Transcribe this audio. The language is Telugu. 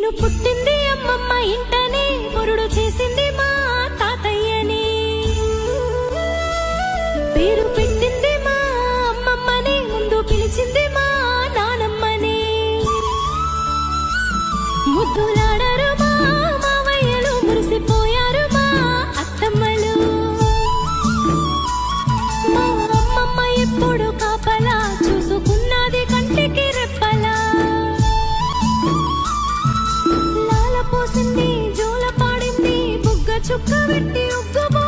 నేను పుట్టింది అమ్మమ్మ ఇంటనే, మురుడు చేసింది మా తాతయ్యని. పేరు పెట్టింది మా అమ్మమ్మని, ముందు పిలిచింది మా నానమ్మని. ముద్దులాడారు మా మావయ్యలు, మురిసిపోయారు మా అత్తమ్మలు. మా అమ్మమ్మ ఎప్పుడు కాపలా చూసుకున్నది కంటికి రెప్పలా. లాల పోసింది, జోల పాడింది, బుగ్గ చుక్క పెట్టి ఉగ్గబో